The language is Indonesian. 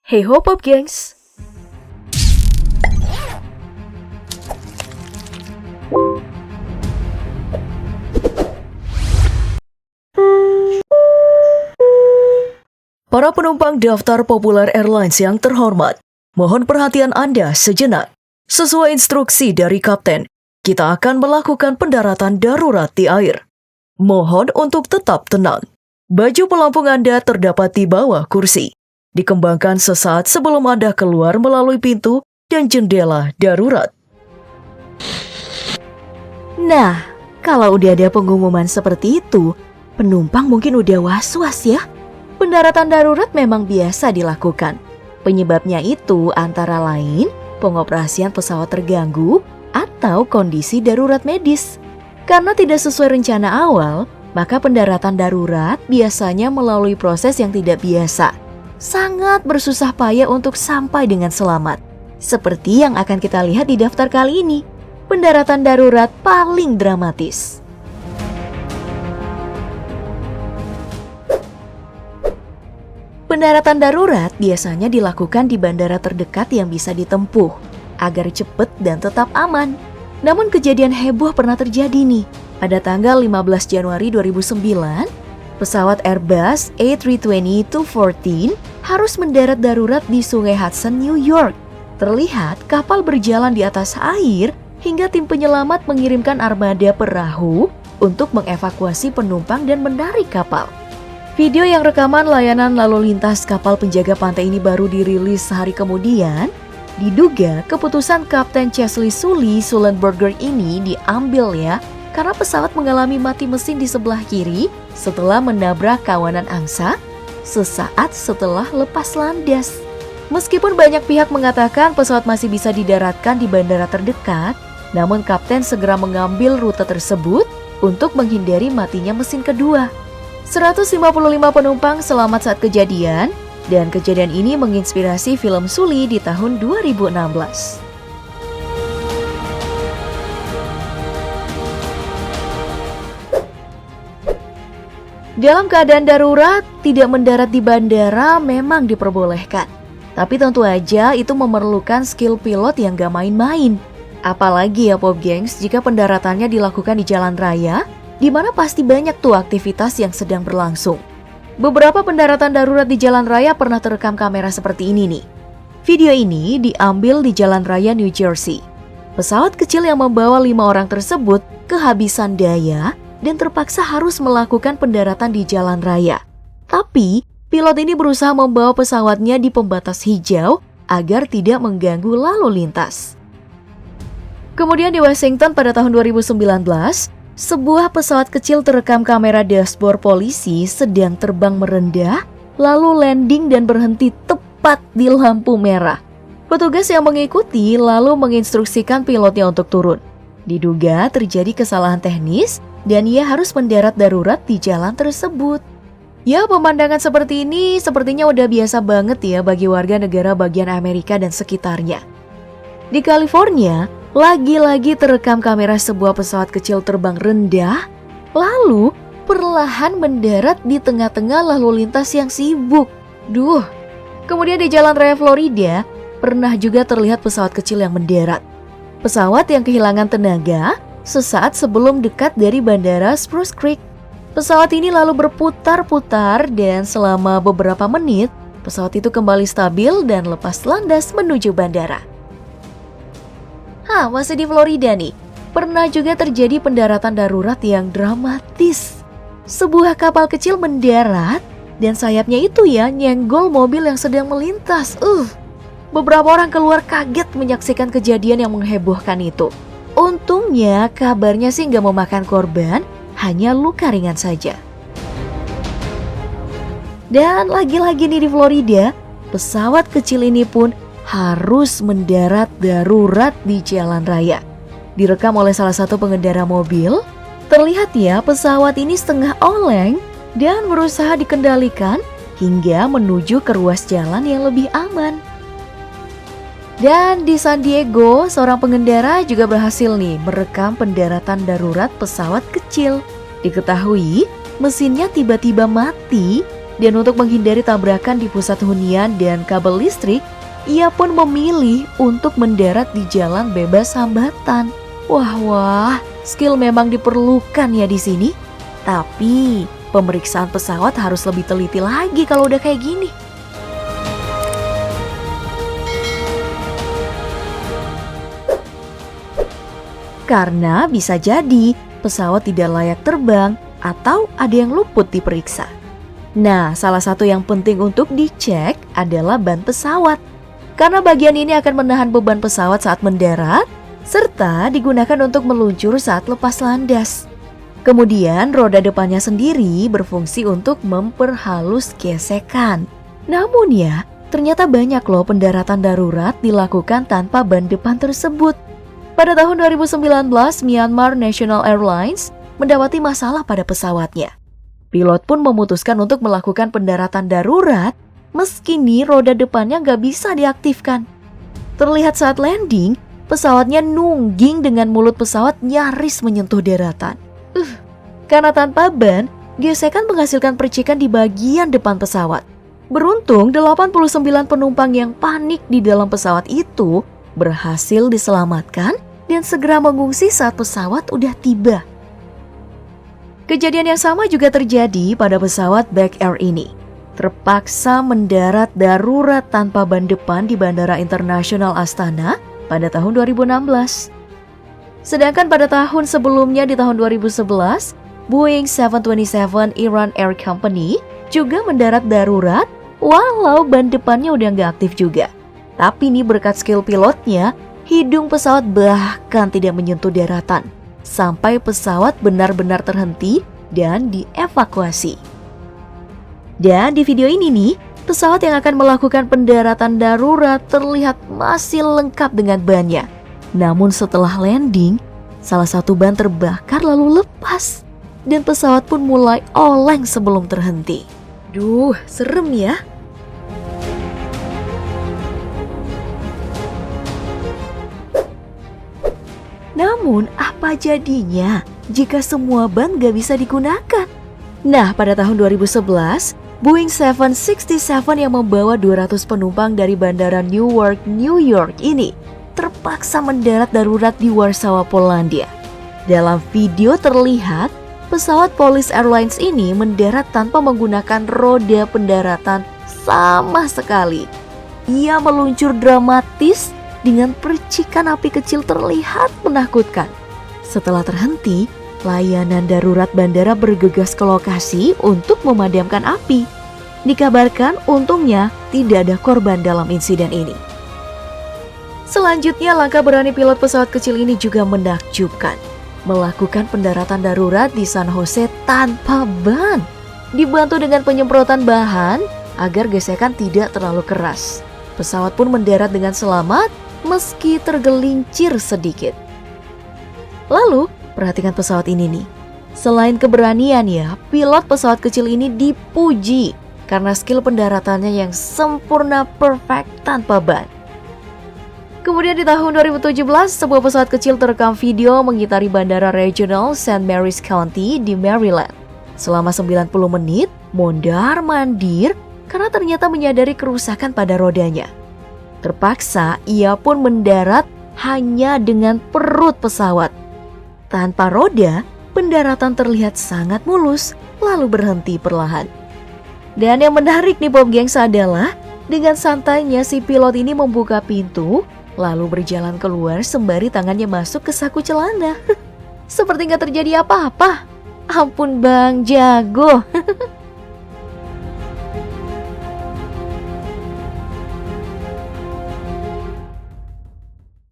Hey ho Pop Gengs! Para penumpang daftar Popular Airlines yang terhormat, mohon perhatian Anda sejenak. Sesuai instruksi dari Kapten, kita akan melakukan pendaratan darurat di air. Mohon untuk tetap tenang. Baju pelampung Anda terdapat di bawah kursi. Dikembangkan sesaat sebelum Anda keluar melalui pintu dan jendela darurat. Nah, kalau udah ada pengumuman seperti itu, penumpang mungkin udah was-was ya. Pendaratan darurat memang biasa dilakukan. Penyebabnya itu antara lain pengoperasian pesawat terganggu atau kondisi darurat medis. Karena tidak sesuai rencana awal, maka pendaratan darurat biasanya melalui proses yang tidak biasa. Sangat bersusah payah untuk sampai dengan selamat. Seperti yang akan kita lihat di daftar kali ini, pendaratan darurat paling dramatis. Pendaratan darurat biasanya dilakukan di bandara terdekat yang bisa ditempuh, agar cepat dan tetap aman. Namun kejadian heboh pernah terjadi nih. Pada tanggal 15 Januari 2009, pesawat Airbus A320-214 harus mendarat darurat di Sungai Hudson, New York. Terlihat kapal berjalan di atas air hingga tim penyelamat mengirimkan armada perahu untuk mengevakuasi penumpang dan menarik kapal. Video yang rekaman layanan lalu lintas kapal penjaga pantai ini baru dirilis sehari kemudian. Diduga keputusan Kapten Chesley Sully Sullenberger ini diambil ya karena pesawat mengalami mati mesin di sebelah kiri setelah menabrak kawanan angsa sesaat setelah lepas landas. Meskipun banyak pihak mengatakan pesawat masih bisa didaratkan di bandara terdekat, namun Kapten segera mengambil rute tersebut untuk menghindari matinya mesin kedua. 155 penumpang selamat saat kejadian, dan kejadian ini menginspirasi film Sully di tahun 2016. Dalam keadaan darurat, tidak mendarat di bandara memang diperbolehkan. Tapi tentu aja itu memerlukan skill pilot yang gak main-main. Apalagi ya Pop Gengs jika pendaratannya dilakukan di jalan raya, di mana pasti banyak tuh aktivitas yang sedang berlangsung. Beberapa pendaratan darurat di jalan raya pernah terekam kamera seperti ini nih. Video ini diambil di jalan raya New Jersey. Pesawat kecil yang membawa 5 orang tersebut kehabisan daya dan terpaksa harus melakukan pendaratan di jalan raya. Tapi, pilot ini berusaha membawa pesawatnya di pembatas hijau agar tidak mengganggu lalu lintas. Kemudian di Washington pada tahun 2019, sebuah pesawat kecil terekam kamera dashboard polisi sedang terbang merendah, lalu landing dan berhenti tepat di lampu merah. Petugas yang mengikuti lalu menginstruksikan pilotnya untuk turun. Diduga terjadi kesalahan teknis dan ia harus mendarat darurat di jalan tersebut. Ya, pemandangan seperti ini sepertinya udah biasa banget ya bagi warga negara bagian Amerika dan sekitarnya. Di California, lagi-lagi terekam kamera sebuah pesawat kecil terbang rendah, lalu perlahan mendarat di tengah-tengah lalu lintas yang sibuk. Kemudian di jalan raya Florida, pernah juga terlihat pesawat kecil yang mendarat. Pesawat yang kehilangan tenaga sesaat sebelum dekat dari bandara Spruce Creek. Pesawat ini lalu berputar-putar dan selama beberapa menit, pesawat itu kembali stabil dan lepas landas menuju bandara. Masih di Florida nih, pernah juga terjadi pendaratan darurat yang dramatis. Sebuah kapal kecil mendarat dan sayapnya itu ya nyenggol mobil yang sedang melintas. Beberapa orang keluar kaget menyaksikan kejadian yang menghebohkan itu. Untungnya kabarnya sih nggak memakan korban, hanya luka ringan saja. Dan lagi-lagi nih di Florida, pesawat kecil ini pun harus mendarat darurat di jalan raya. Direkam oleh salah satu pengendara mobil, terlihat ya pesawat ini setengah oleng dan berusaha dikendalikan hingga menuju ke ruas jalan yang lebih aman. Dan di San Diego, seorang pengendara juga berhasil nih merekam pendaratan darurat pesawat kecil. Diketahui mesinnya tiba-tiba mati Dan untuk menghindari tabrakan di pusat hunian dan kabel listrik, ia pun memilih untuk mendarat di jalan bebas hambatan. Wah, skill memang diperlukan ya di sini. Tapi pemeriksaan pesawat harus lebih teliti lagi kalau udah kayak gini. Karena bisa jadi pesawat tidak layak terbang atau ada yang luput diperiksa. Nah, salah satu yang penting untuk dicek adalah ban pesawat. Karena bagian ini akan menahan beban pesawat saat mendarat, serta digunakan untuk meluncur saat lepas landas. Kemudian roda depannya sendiri berfungsi untuk memperhalus gesekan. Namun ya, ternyata banyak loh pendaratan darurat dilakukan tanpa ban depan tersebut. Pada tahun 2019, Myanmar National Airlines mendapati masalah pada pesawatnya. Pilot pun memutuskan untuk melakukan pendaratan darurat, meski nih roda depannya nggak bisa diaktifkan. Terlihat saat landing, pesawatnya nungging dengan mulut pesawat nyaris menyentuh daratan. Karena tanpa ban, gesekan menghasilkan percikan di bagian depan pesawat. Beruntung, 89 penumpang yang panik di dalam pesawat itu berhasil diselamatkan dan segera mengungsi saat pesawat udah tiba. Kejadian yang sama juga terjadi pada pesawat Back Air ini. Terpaksa mendarat darurat tanpa ban depan di Bandara Internasional Astana pada tahun 2016. Sedangkan pada tahun sebelumnya di tahun 2011, Boeing 727 Iran Air Company juga mendarat darurat walau ban depannya udah nggak aktif juga. Tapi nih berkat skill pilotnya, hidung pesawat bahkan tidak menyentuh daratan sampai pesawat benar-benar terhenti dan dievakuasi. Dan di video ini nih, pesawat yang akan melakukan pendaratan darurat terlihat masih lengkap dengan bannya. Namun setelah landing, salah satu ban terbakar lalu lepas dan pesawat pun mulai oleng sebelum terhenti. Duh, serem ya. Namun, apa jadinya jika semua ban gak bisa digunakan? Nah, pada tahun 2011, Boeing 767 yang membawa 200 penumpang dari Bandara Newark, New York ini terpaksa mendarat darurat di Warsawa, Polandia. Dalam video terlihat, pesawat Polish Airlines ini mendarat tanpa menggunakan roda pendaratan sama sekali. Ia meluncur dramatis dengan percikan api kecil terlihat menakutkan. Setelah terhenti, layanan darurat bandara bergegas ke lokasi untuk memadamkan api. Dikabarkan untungnya tidak ada korban dalam insiden ini. Selanjutnya, langkah berani pilot pesawat kecil ini juga menakjubkan. Melakukan pendaratan darurat di San Jose tanpa ban. Dibantu dengan penyemprotan bahan agar gesekan tidak terlalu keras. Pesawat pun mendarat dengan selamat meski tergelincir sedikit. Lalu, perhatikan pesawat ini nih. Selain keberanian ya, pilot pesawat kecil ini dipuji karena skill pendaratannya yang sempurna perfect tanpa ban. Kemudian di tahun 2017, sebuah pesawat kecil terekam video mengitari Bandara Regional St. Mary's County di Maryland. Selama 90 menit, mondar-mandir karena ternyata menyadari kerusakan pada rodanya. Terpaksa, ia pun mendarat hanya dengan perut pesawat. Tanpa roda, pendaratan terlihat sangat mulus, lalu berhenti perlahan. Dan yang menarik nih Pop Gengs adalah, dengan santainya si pilot ini membuka pintu, lalu berjalan keluar sembari tangannya masuk ke saku celana. Seperti nggak terjadi apa-apa. Ampun Bang, jago.